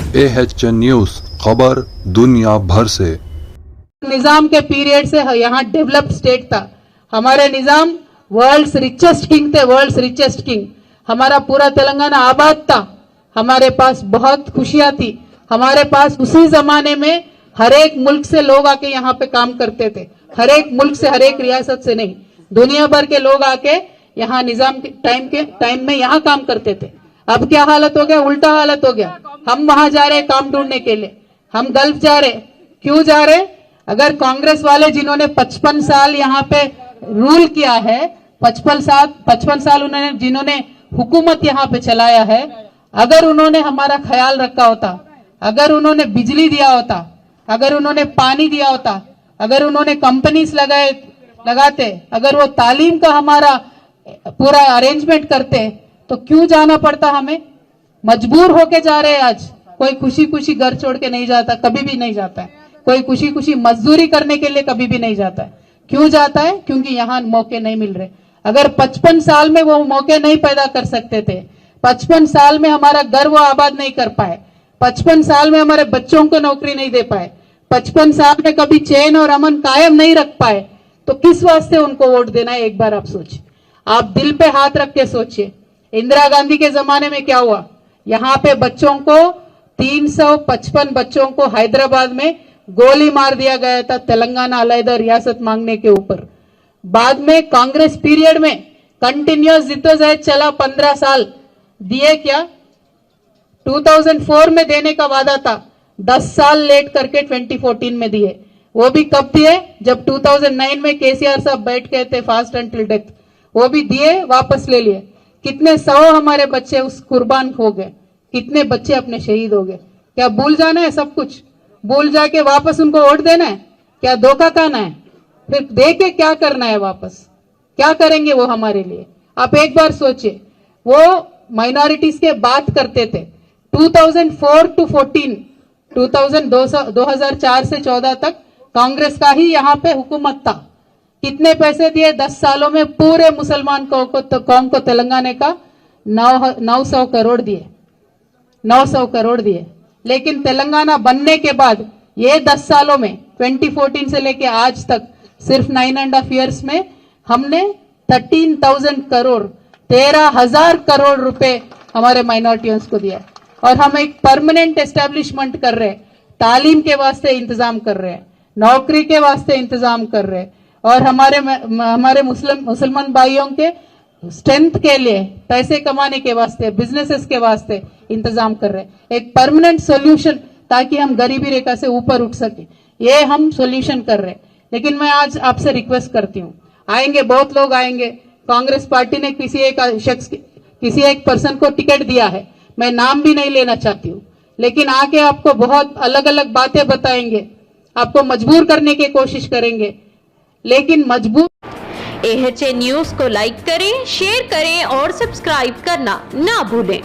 AHN news, खबर दुनिया भर से। निजाम के पीरियड से यहाँ डेवलप्ड स्टेट था। हमारे निजाम वर्ल्ड्स रिचेस्ट किंग थे, वर्ल्ड्स रिचेस्ट किंग। हमारा पूरा तेलंगाना आबाद था, हमारे पास बहुत खुशियां थी। हमारे पास उसी जमाने में हर एक मुल्क से लोग आके यहाँ पे काम करते थे, हर एक मुल्क से, हर एक रियासत से नहीं, दुनिया भर के लोग आके यहाँ निजाम के टाइम में यहाँ काम करते थे। अब क्या हालत हो गया, उल्टा हालत हो गया। हम वहां जा रहे काम ढूंढने के लिए, हम गल्फ जा रहे। क्यों जा रहे? अगर कांग्रेस वाले जिन्होंने 55 साल यहाँ पे रूल किया है, 55 साल उन्होंने जिन्होंने हुकूमत यहाँ पे चलाया है, अगर उन्होंने हमारा ख्याल रखा होता, अगर उन्होंने बिजली दिया होता, अगर उन्होंने पानी दिया होता, अगर उन्होंने कंपनीज लगाते, अगर वो तालीम का हमारा पूरा अरेंजमेंट करते, तो क्यों जाना पड़ता हमें? मजबूर होके जा रहे हैं आज। कोई खुशी खुशी घर छोड़ के नहीं जाता, कभी भी नहीं जाता है। कोई खुशी खुशी मजदूरी करने के लिए कभी भी नहीं जाता है। क्यों जाता है? क्योंकि यहाँ मौके नहीं मिल रहे। अगर 55 साल में वो मौके नहीं पैदा कर सकते थे, 55 साल में हमारा घर वो आबाद नहीं कर पाए, 55 साल में हमारे बच्चों को नौकरी नहीं दे पाए, 55 साल में कभी चैन और अमन कायम नहीं रख पाए, तो किस वास्ते उनको वोट देना है? एक बार आप सोचिए, आप दिल पे हाथ रख के सोचिए। इंदिरा गांधी के जमाने में क्या हुआ? यहाँ पे बच्चों को 355 बच्चों को हैदराबाद में गोली मार दिया गया था, तेलंगाना अलहदा रियासत मांगने के ऊपर। बाद में कांग्रेस पीरियड में कंटिन्यूअस जिद्दोजहद चला, 15 साल दिए क्या? 2004 में देने का वादा था, 10 साल लेट करके 2014 में दिए। वो भी कब दिए? जब 2009 में केसीआर साहब बैठ गए थे फास्ट एंटिल डेथ, वो भी दिए, वापस ले लिए। कितने 100 हमारे बच्चे उस कुर्बान हो गए, कितने बच्चे अपने शहीद हो गए। क्या भूल जाना है सब कुछ? भूल जाके वापस उनको वोट देना है? क्या धोखा खाना है? फिर दे के क्या करना है? वापस क्या करेंगे वो हमारे लिए? आप एक बार सोचिए। वो माइनॉरिटीज के बात करते थे 2004 टू 14, 2004 से 14 तक कांग्रेस का ही यहाँ पे हुकूमत था। कितने पैसे दिए 10 सालों में? पूरे मुसलमान कौम को तेलंगाना का 900 करोड़ दिए, 900 करोड़ दिए। लेकिन तेलंगाना बनने के बाद ये 10 सालों में 2014 से लेके आज तक सिर्फ 9.5 ईयर्स में हमने 13,000 करोड़, 13,000 करोड़ रुपए हमारे माइनॉरिटीज को दिया। और हम एक परमानेंट एस्टेब्लिशमेंट कर रहे हैं, तालीम के वास्ते इंतजाम कर रहे हैं, नौकरी के वास्ते इंतजाम कर रहे हैं, और हमारे मुसलमान भाइयों के स्ट्रेंथ के लिए, पैसे कमाने के वास्ते, बिजनेसेस के वास्ते इंतजाम कर रहे हैं। एक परमानेंट सॉल्यूशन, ताकि हम गरीबी रेखा से ऊपर उठ सके, ये हम सॉल्यूशन कर रहे हैं। लेकिन मैं आज आपसे रिक्वेस्ट करती हूँ, आएंगे बहुत लोग आएंगे, कांग्रेस पार्टी ने किसी एक पर्सन को टिकट दिया है, मैं नाम भी नहीं लेना चाहती हूँ, लेकिन आके आपको बहुत अलग अलग बातें बताएंगे, आपको मजबूर करने की कोशिश करेंगे, लेकिन मजबूर। AHN न्यूज को लाइक करें, शेयर करें और सब्सक्राइब करना ना भूलें।